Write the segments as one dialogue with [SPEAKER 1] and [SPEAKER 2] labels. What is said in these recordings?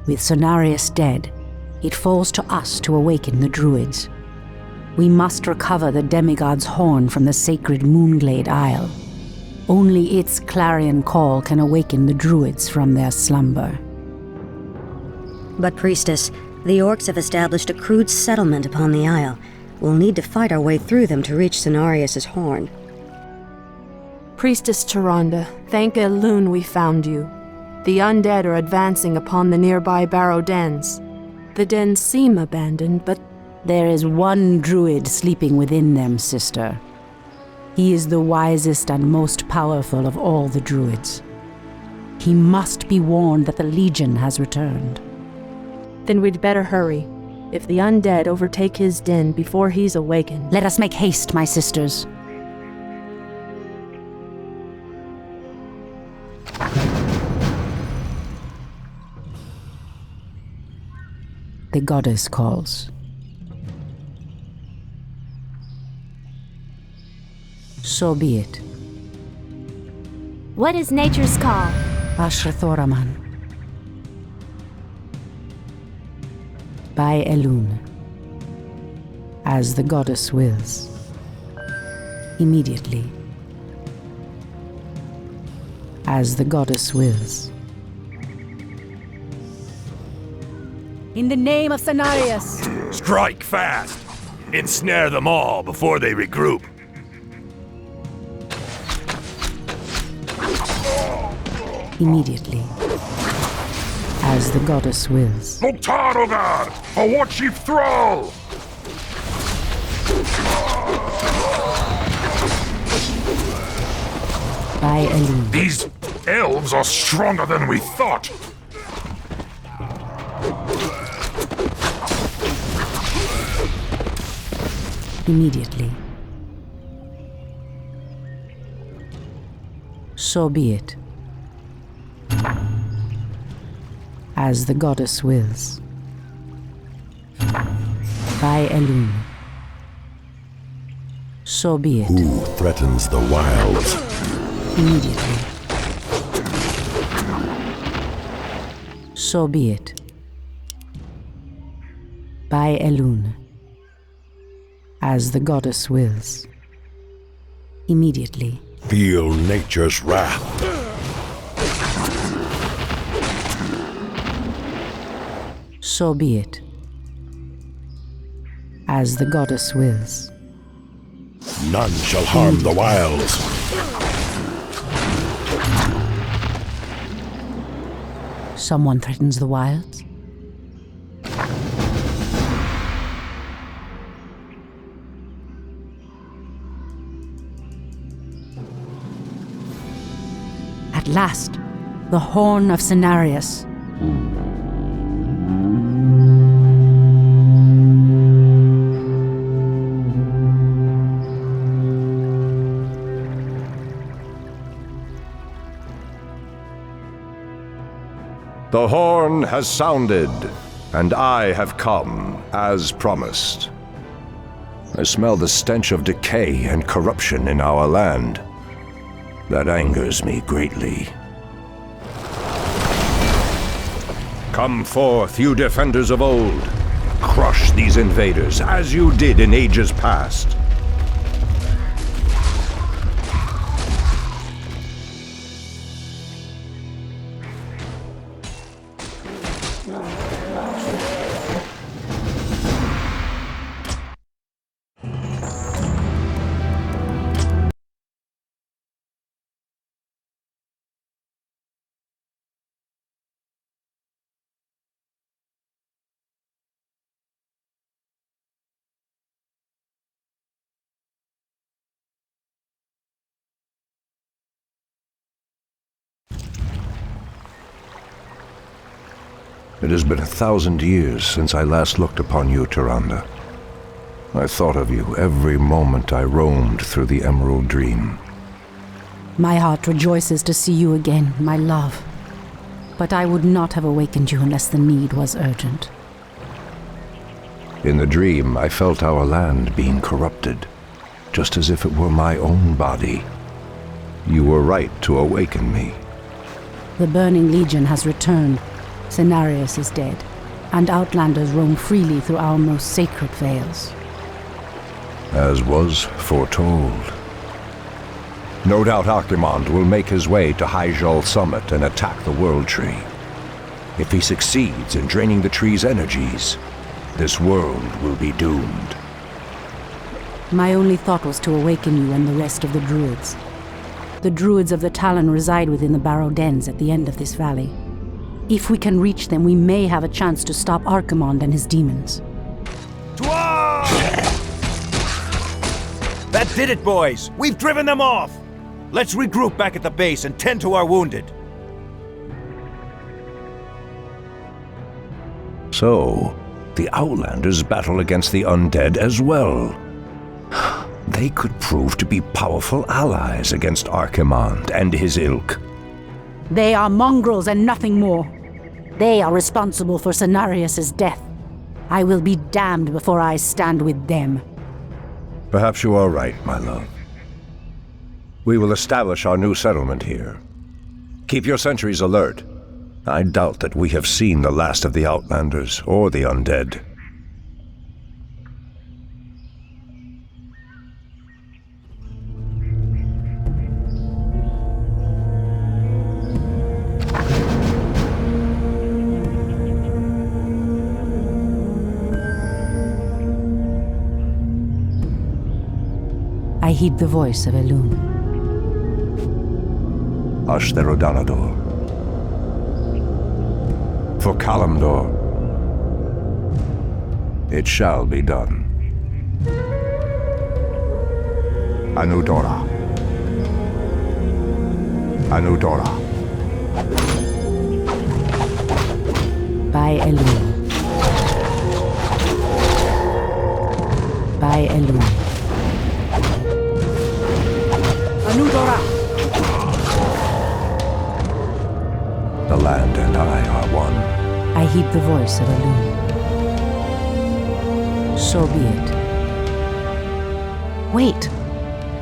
[SPEAKER 1] With Cenarius dead, it falls to us to awaken the druids. We must recover the demigod's horn from the sacred Moonglade Isle. Only its clarion call can awaken the druids from their slumber.
[SPEAKER 2] But Priestess, the orcs have established a crude settlement upon the isle. We'll need to fight our way through them to reach Cenarius' horn.
[SPEAKER 3] Priestess Tyrande, thank Elune we found you. The undead are advancing upon the nearby barrow dens. The dens seem abandoned, but
[SPEAKER 1] there is one druid sleeping within them, sister. He is the wisest and most powerful of all the druids. He must be warned that the Legion has returned.
[SPEAKER 3] Then we'd better hurry. If the undead overtake his den before he's awakened...
[SPEAKER 1] Let us make haste, my sisters. The goddess calls. So be it.
[SPEAKER 4] What is nature's call?
[SPEAKER 1] Ashrathoraman. By Elune. As the goddess wills. Immediately. As the goddess wills. In the name of Cenarius!
[SPEAKER 5] Strike fast! Ensnare them all before they regroup.
[SPEAKER 1] Immediately. As the goddess wills.
[SPEAKER 5] Loktarogar! For what chief thrall!
[SPEAKER 1] By Elune.
[SPEAKER 5] These elves are stronger than we thought!
[SPEAKER 1] Immediately. So be it. As the goddess wills. By Elune. So be it.
[SPEAKER 6] Who threatens the wilds?
[SPEAKER 1] Immediately. So be it. By Elune. As the goddess wills. Immediately.
[SPEAKER 6] Feel nature's wrath.
[SPEAKER 1] So be it. As the goddess wills.
[SPEAKER 6] None shall harm the wilds.
[SPEAKER 1] Someone threatens the wilds? At last, the horn of Cenarius.
[SPEAKER 7] The horn has sounded, and I have come, as promised. I smell the stench of decay and corruption in our land. That angers me greatly. Come forth, you defenders of old. Crush these invaders, as you did in ages past. It has been 1,000 years since I last looked upon you, Tyrande. I thought of you every moment I roamed through the Emerald Dream.
[SPEAKER 1] My heart rejoices to see you again, my love. But I would not have awakened you unless the need was urgent.
[SPEAKER 7] In the dream, I felt our land being corrupted, just as if it were my own body. You were right to awaken me.
[SPEAKER 1] The Burning Legion has returned, Cenarius is dead, and outlanders roam freely through our most sacred vales.
[SPEAKER 7] As was foretold. No doubt Archimond will make his way to Hyjal Summit and attack the World Tree. If he succeeds in draining the tree's energies, this world will be doomed.
[SPEAKER 1] My only thought was to awaken you and the rest of the druids. The druids of the Talon reside within the Barrow Dens at the end of this valley. If we can reach them, we may have a chance to stop Archimond and his demons.
[SPEAKER 4] That did it, boys! We've driven them off! Let's regroup back at the base and tend to our wounded.
[SPEAKER 7] So, the Outlanders battle against the undead as well. They could prove to be powerful allies against Archimond and his ilk.
[SPEAKER 1] They are mongrels and nothing more. They are responsible for Cenarius' death. I will be damned before I stand with them.
[SPEAKER 7] Perhaps you are right, my love. We will establish our new settlement here. Keep your sentries alert. I doubt that we have seen the last of the Outlanders or the undead.
[SPEAKER 1] I heed the voice of Elun.
[SPEAKER 7] Ashtherodanador. For Kalimdor. It shall be done. Anudora. Anudora.
[SPEAKER 1] By Elun. By Elun. Anudora!
[SPEAKER 7] The land and I are one.
[SPEAKER 1] I heed the voice of Elun. So be it. Wait!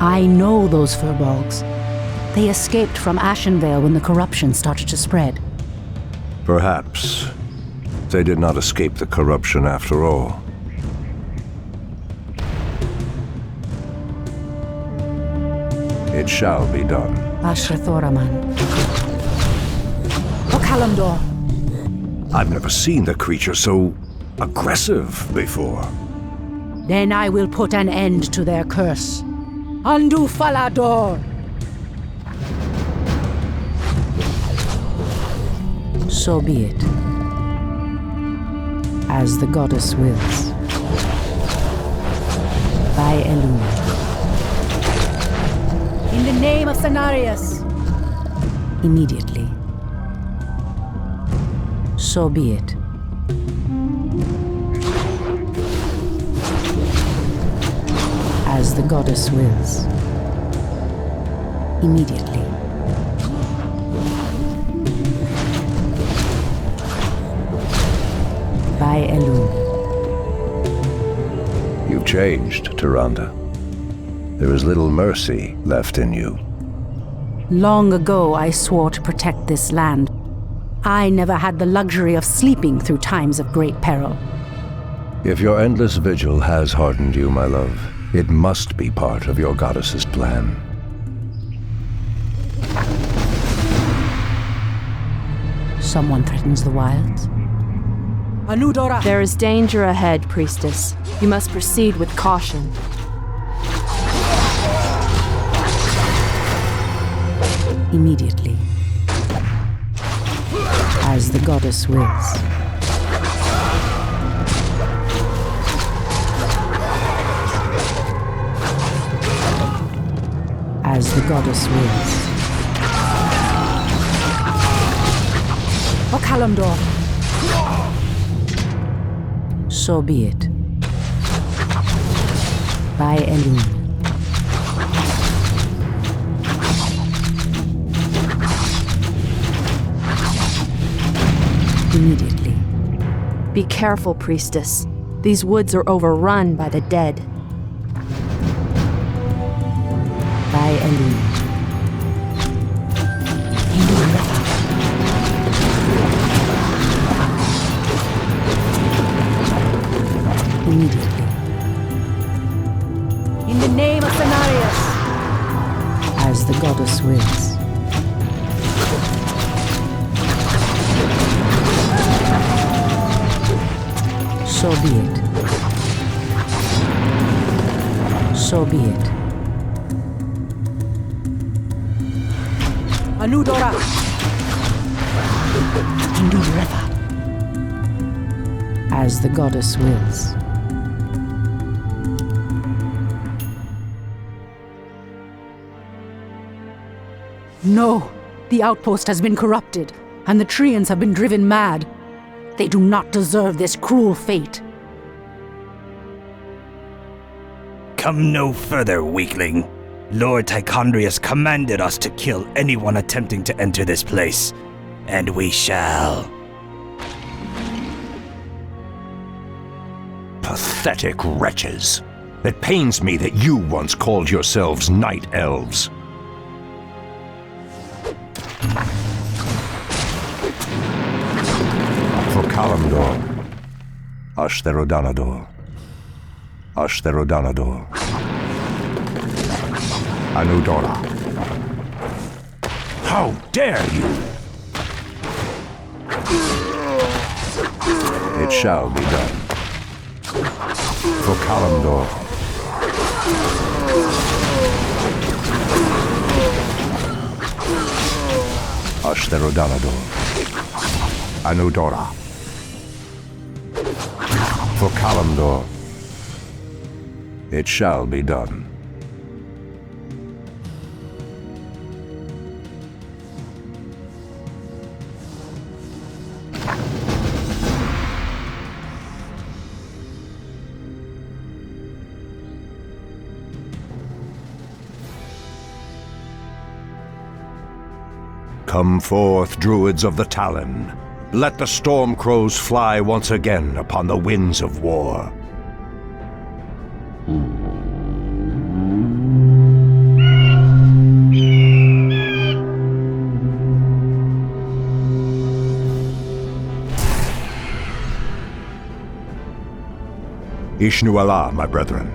[SPEAKER 1] I know those furbolgs. They escaped from Ashenvale when the corruption started to spread.
[SPEAKER 7] Perhaps they did not escape the corruption after all. It shall be done.
[SPEAKER 1] Ashrathoraman. Kalimdor.
[SPEAKER 7] I've never seen the creature so aggressive before.
[SPEAKER 1] Then I will put an end to their curse. Undo Falador! So be it. As the goddess wills. By Elun. In the name of Cenarius! Immediately. So be it. As the goddess wills. Immediately. By Elun.
[SPEAKER 7] You've changed, Tyrande. There is little mercy left in you.
[SPEAKER 1] Long ago I swore to protect this land. I never had the luxury of sleeping through times of great peril.
[SPEAKER 7] If your endless vigil has hardened you, my love, it must be part of your goddess's plan.
[SPEAKER 1] Someone threatens the wilds. Anudora!
[SPEAKER 3] There is danger ahead, priestess. You must proceed with caution.
[SPEAKER 1] Immediately. As the goddess wills. As the goddess wills. O Kalimdor! So be it. By Elun. Immediately.
[SPEAKER 3] Be careful, priestess. These woods are overrun by the dead.
[SPEAKER 1] By Elun. Cenarius! As the goddess wills. So be it. So be it. Anudora! Indureva. As the goddess wills. No! The outpost has been corrupted, and the Treants have been driven mad. They do not deserve this cruel fate.
[SPEAKER 8] Come no further, weakling. Lord Tichondrius commanded us to kill anyone attempting to enter this place, and we shall.
[SPEAKER 7] Pathetic wretches. It pains me that you once called yourselves night elves. For Kalimdor, Ashtherodanador, Ashtherodanador, Anudora. How dare you! It shall be done. For Kalimdor. Ashtherodanador, Anudora. For Kalimdor, it shall be done. Come forth, druids of the Talon. Let the storm crows fly once again upon the winds of war. Ishnu Allah, my brethren.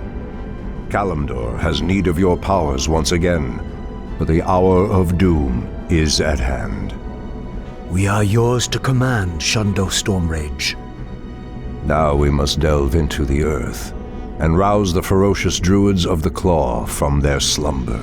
[SPEAKER 7] Kalimdor has need of your powers once again, for the hour of doom is at hand.
[SPEAKER 9] We are yours to command, Shundo Stormrage.
[SPEAKER 7] Now we must delve into the earth and rouse the ferocious druids of the Claw from their slumber.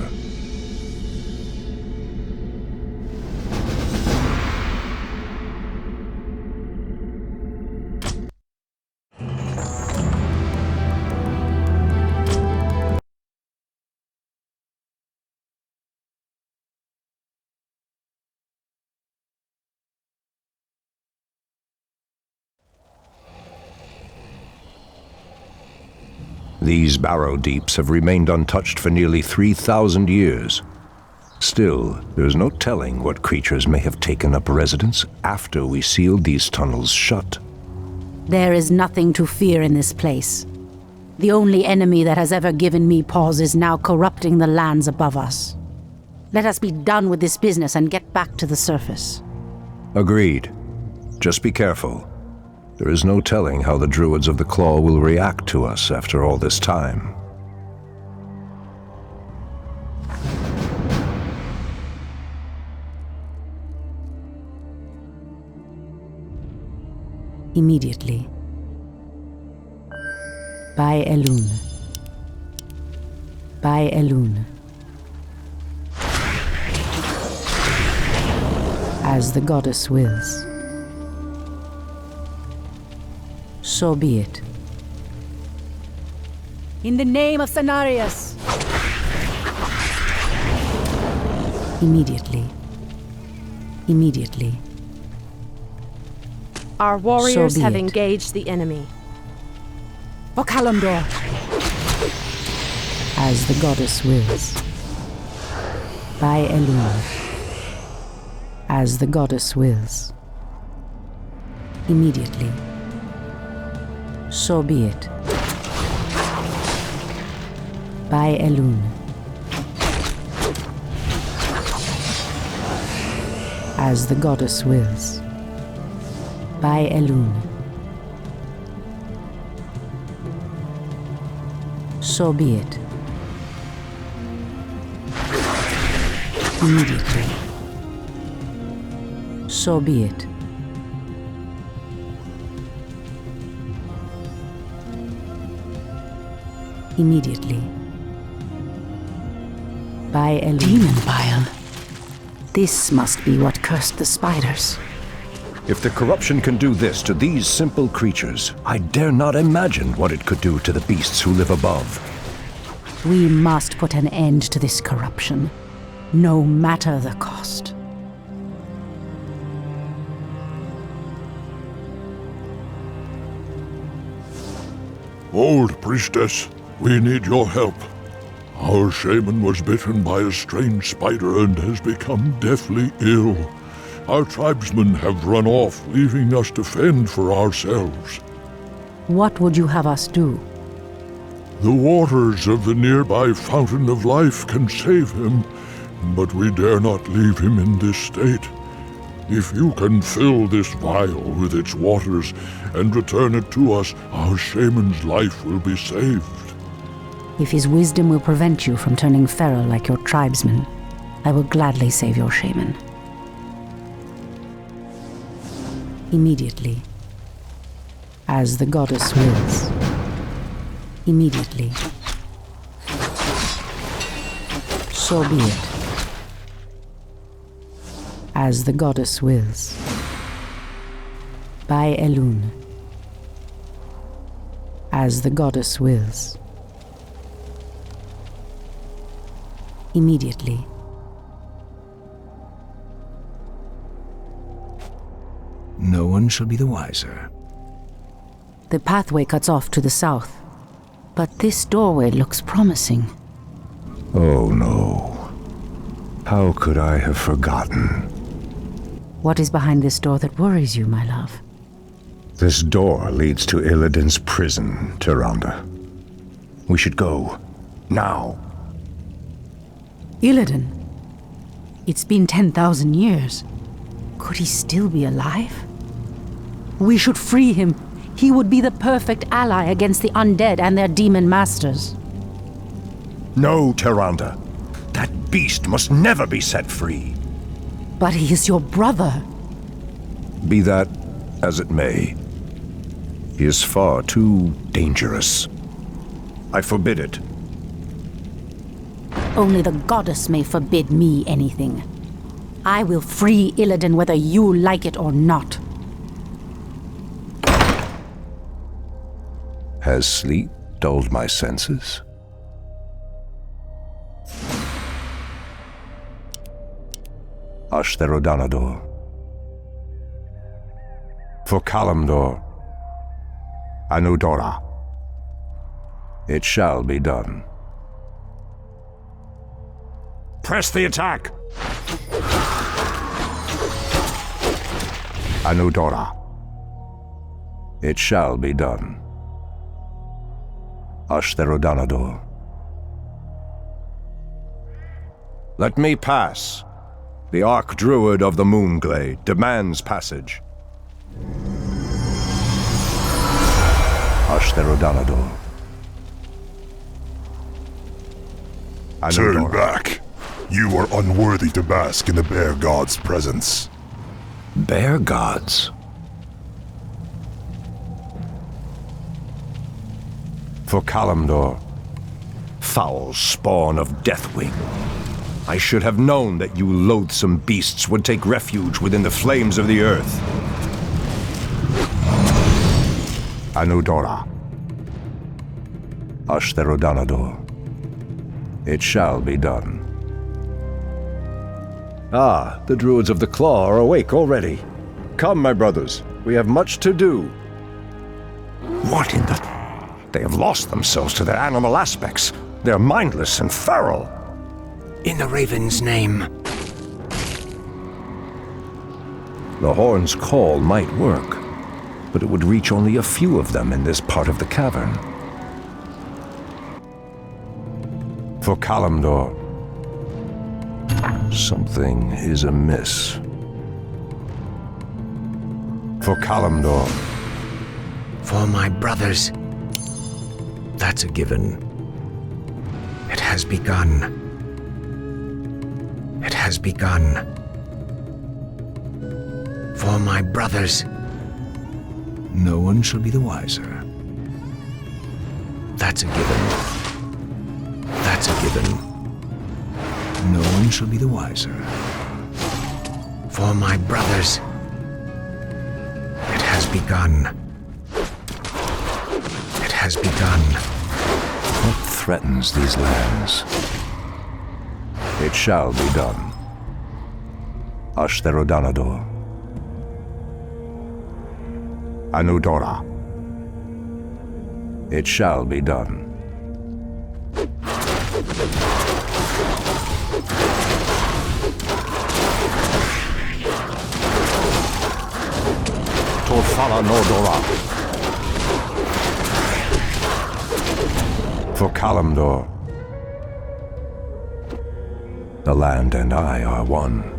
[SPEAKER 7] These barrow deeps have remained untouched for nearly 3,000 years. Still, there is no telling what creatures may have taken up residence after we sealed these tunnels shut.
[SPEAKER 1] There is nothing to fear in this place. The only enemy that has ever given me pause is now corrupting the lands above us. Let us be done with this business and get back to the surface.
[SPEAKER 7] Agreed. Just be careful. There is no telling how the druids of the Claw will react to us after all this time.
[SPEAKER 1] Immediately. By Elun. By Elun. As the goddess wills. So be it. In the name of Cenarius! Immediately. Immediately.
[SPEAKER 3] Our warriors
[SPEAKER 1] So be
[SPEAKER 3] have
[SPEAKER 1] it.
[SPEAKER 3] engaged the enemy.
[SPEAKER 1] For Kalimdor! As the goddess wills. By Elun. As the goddess wills. Immediately. So be it. By Elun. As the goddess wills. By Elun. So be it. Immediately. So be it. Immediately. By a demon bile. This must be what cursed the spiders.
[SPEAKER 7] If the corruption can do this to these simple creatures, I dare not imagine what it could do to the beasts who live above.
[SPEAKER 1] We must put an end to this corruption, no matter the cost.
[SPEAKER 6] Old priestess, we need your help. Our shaman was bitten by a strange spider and has become deathly ill. Our tribesmen have run off, leaving us to fend for ourselves.
[SPEAKER 1] What would you have us do?
[SPEAKER 6] The waters of the nearby Fountain of Life can save him, but we dare not leave him in this state. If you can fill this vial with its waters and return it to us, our shaman's life will be saved.
[SPEAKER 1] If his wisdom will prevent you from turning feral like your tribesmen, I will gladly save your shaman. Immediately. As the goddess wills. Immediately. So be it. As the goddess wills. By Elune. As the goddess wills. Immediately.
[SPEAKER 9] No one shall be the wiser.
[SPEAKER 1] The pathway cuts off to the south, but this doorway looks promising.
[SPEAKER 7] Oh no. How could I have forgotten?
[SPEAKER 1] What is behind this door that worries you, my love?
[SPEAKER 7] This door leads to Illidan's prison, Tyrande. We should go. Now.
[SPEAKER 1] Illidan? It's been 10,000 years. Could he still be alive? We should free him. He would be the perfect ally against the undead and their demon masters.
[SPEAKER 7] No, Tyrande. That beast must never be set free.
[SPEAKER 1] But he is your brother.
[SPEAKER 7] Be that as it may. He is far too dangerous. I forbid it.
[SPEAKER 1] Only the goddess may forbid me anything. I will free Illidan whether you like it or not.
[SPEAKER 7] Has sleep dulled my senses? Ashtherodanador. For Kalimdor. Anudora. It shall be done. Press the attack! Anudora. It shall be done. Ashtherodanador. Let me pass. The Archdruid of the Moonglade demands passage. Ashtherodanador.
[SPEAKER 6] Turn back. You are unworthy to bask in the Bear God's presence.
[SPEAKER 7] Bear Gods? For Kalimdor, foul spawn of Deathwing. I should have known that you loathsome beasts would take refuge within the flames of the earth. Anudora. Ashtherodanador. It shall be done. Ah, the Druids of the Claw are awake already. Come, my brothers, we have much to do. What in the... They have lost themselves to their animal aspects. They're mindless and feral.
[SPEAKER 9] In the Raven's name.
[SPEAKER 7] The horn's call might work, but it would reach only a few of them in this part of the cavern. For Kalimdor, something is amiss. For Kalimdor.
[SPEAKER 9] For my brothers. That's a given. It has begun. It has has begun. For my brothers, no one shall be the wiser. That's a given. That's a given. No one shall be the wiser. For my brothers, it has begun. It has begun.
[SPEAKER 7] What threatens these lands? It shall be done. Ashtherodanador. Anudora. It shall be done. Torfala Nordora. For Kalimdor. The land and I are one.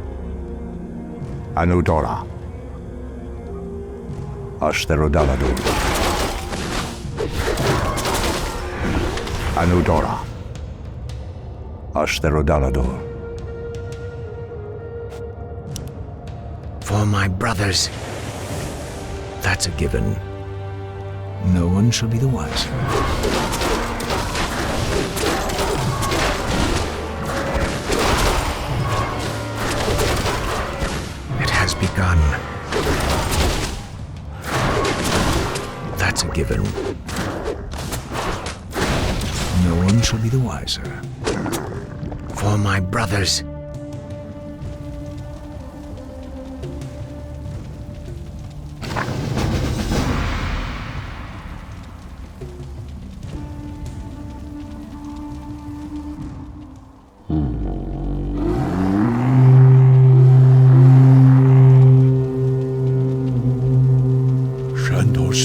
[SPEAKER 7] Anudora. Ashtherodanador. Anudora. Ashtherodanador.
[SPEAKER 9] For my brothers, that's a given. No one shall be the wiser. It has begun. That's a given. No one shall be the wiser. For my brothers,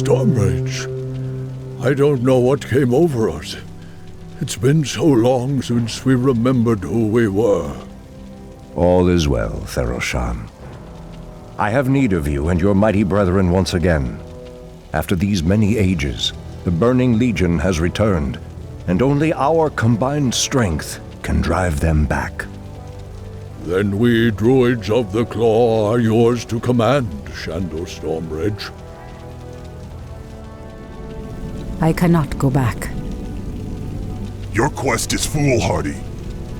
[SPEAKER 6] Stormrage. I don't know what came over us. It's been so long since we remembered who we were.
[SPEAKER 7] All is well, Theroshan. I have need of you and your mighty brethren once again. After these many ages, the Burning Legion has returned, and only our combined strength can drive them back.
[SPEAKER 6] Then we druids of the Claw are yours to command, Shandor Stormrage.
[SPEAKER 1] I cannot go back.
[SPEAKER 10] Your quest is foolhardy.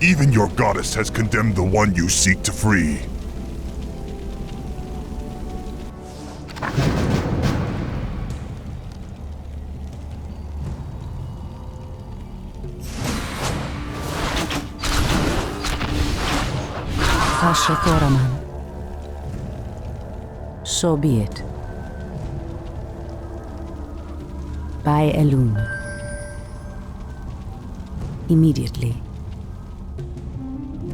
[SPEAKER 10] Even your goddess has condemned the one you seek to free.
[SPEAKER 1] Ashrathoraman. So be it. By Elun. Immediately.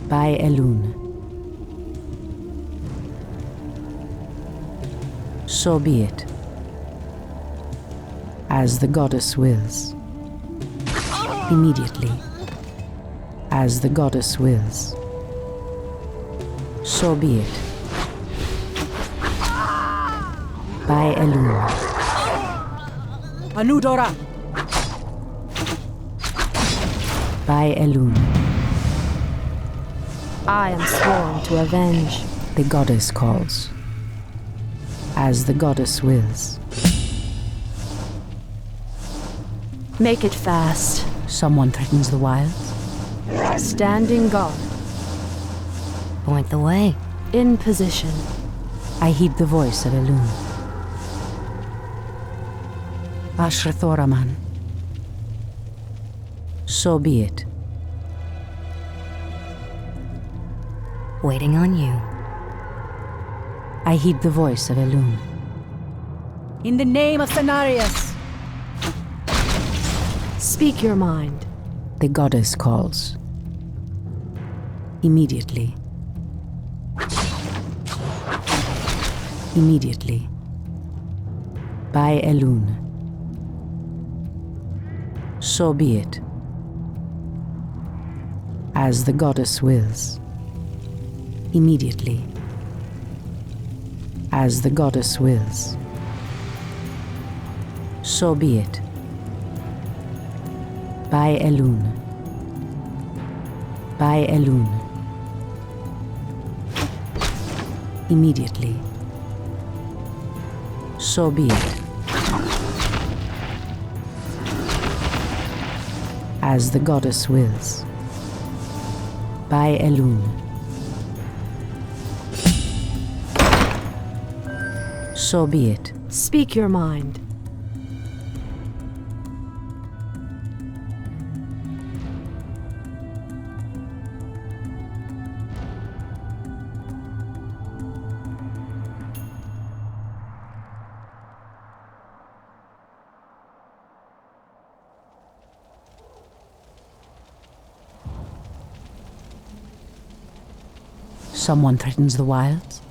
[SPEAKER 1] By Elun. So be it. As the goddess wills. Immediately. As the goddess wills. So be it. By Elun. Anudora! By Elun.
[SPEAKER 3] I am sworn to avenge.
[SPEAKER 1] The goddess calls. As the goddess wills.
[SPEAKER 3] Make it fast.
[SPEAKER 1] Someone threatens the wilds.
[SPEAKER 3] Standing guard.
[SPEAKER 2] Point the way.
[SPEAKER 3] In position.
[SPEAKER 1] I heed the voice of Elun. Ashrathoraman. So be it.
[SPEAKER 2] Waiting on you.
[SPEAKER 1] I heed the voice of Elun. In the name of Cenarius!
[SPEAKER 3] Speak your mind.
[SPEAKER 1] The goddess calls. Immediately. Immediately. By Elun. So be it. As the goddess wills. Immediately. As the goddess wills. So be it. By Elun. By Elun. Immediately. So be it. As the goddess wills. By Elun. So be it.
[SPEAKER 3] Speak your mind.
[SPEAKER 1] Someone threatens the wilds?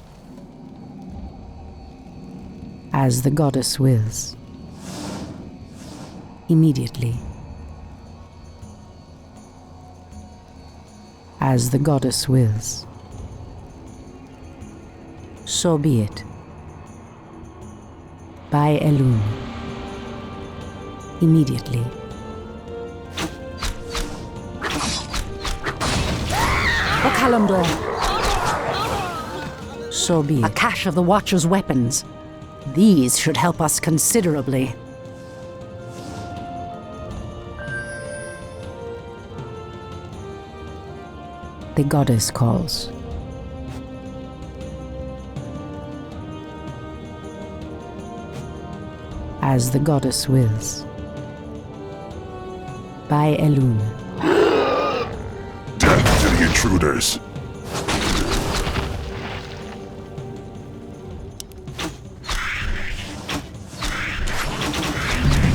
[SPEAKER 1] As the goddess wills. Immediately. As the goddess wills. So be it. By Elun. Immediately. For Kalimdor. So be it. A cache of the Watcher's weapons. These should help us considerably. The goddess calls. As the goddess wills. By Elun.
[SPEAKER 10] Death to the intruders!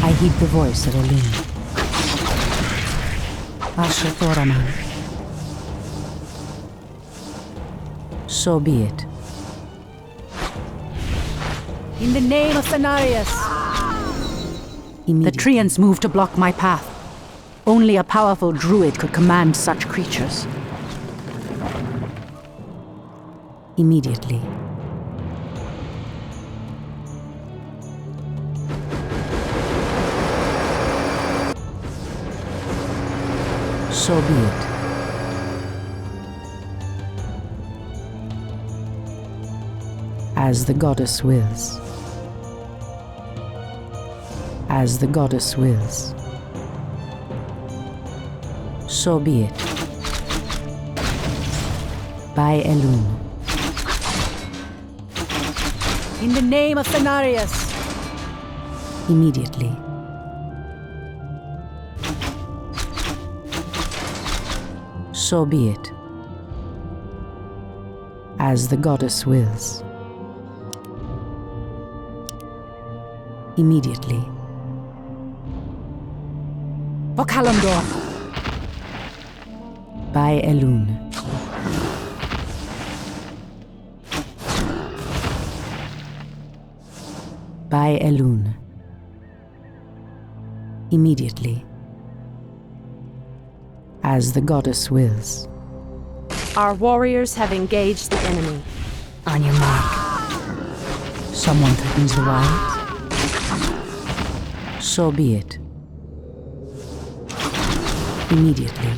[SPEAKER 1] I heed the voice of Elun. Asher Thoraman. So be it. In the name of Cenarius! The Treants move to block my path. Only a powerful druid could command such creatures. Immediately. So be it. As the goddess wills. As the goddess wills. So be it. By Elun. In the name of Cenarius! Immediately. So be it. As the goddess wills. Immediately. For Kalimdor! By Elun. By Elun. Immediately. As the goddess wills.
[SPEAKER 3] Our warriors have engaged the enemy.
[SPEAKER 2] On your mark.
[SPEAKER 1] Someone threatens the wilds? So be it. Immediately.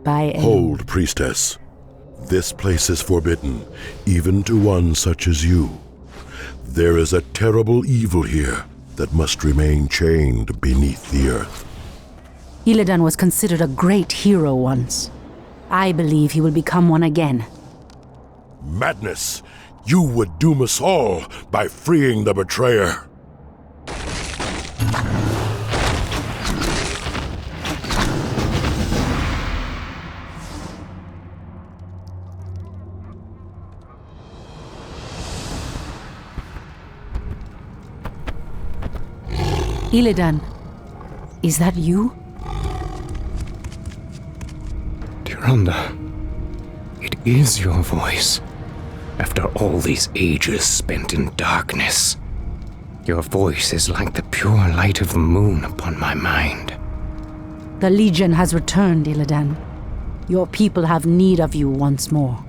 [SPEAKER 1] By Elun.
[SPEAKER 6] Hold, priestess. This place is forbidden, even to one such as you. There is a terrible evil here that must remain chained beneath the earth.
[SPEAKER 1] Illidan was considered a great hero once. I believe he will become one again.
[SPEAKER 6] Madness! You would doom us all by freeing the betrayer.
[SPEAKER 1] Illidan, is that you?
[SPEAKER 9] Tyrande, it is your voice. After all these ages spent in darkness, your voice is like the pure light of the moon upon my mind.
[SPEAKER 1] The Legion has returned, Illidan. Your people have need of you once more.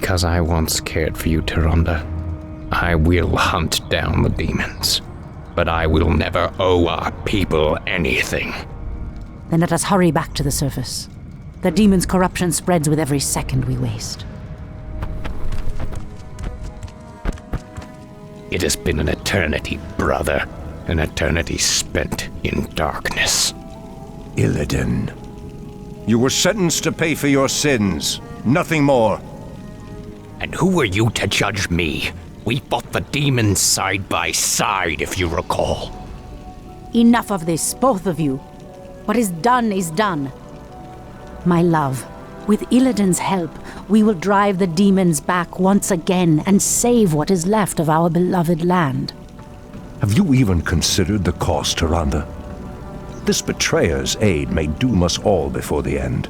[SPEAKER 9] because I once cared for you, Tyrande. I will hunt down the demons, but I will never owe our people anything.
[SPEAKER 1] Then let us hurry back to the surface. The demon's corruption spreads with every second we waste.
[SPEAKER 9] It has been an eternity, brother. An eternity spent in darkness.
[SPEAKER 7] Illidan, you were sentenced to pay for your sins, nothing more.
[SPEAKER 9] And who are you to judge me? We fought the demons side by side, if you recall.
[SPEAKER 1] Enough of this, both of you. What is done. My love, with Illidan's help, we will drive the demons back once again and save what is left of our beloved land.
[SPEAKER 7] Have you even considered the cost, Tyrande? This betrayer's aid may doom us all before the end.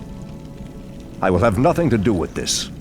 [SPEAKER 7] I will have nothing to do with this.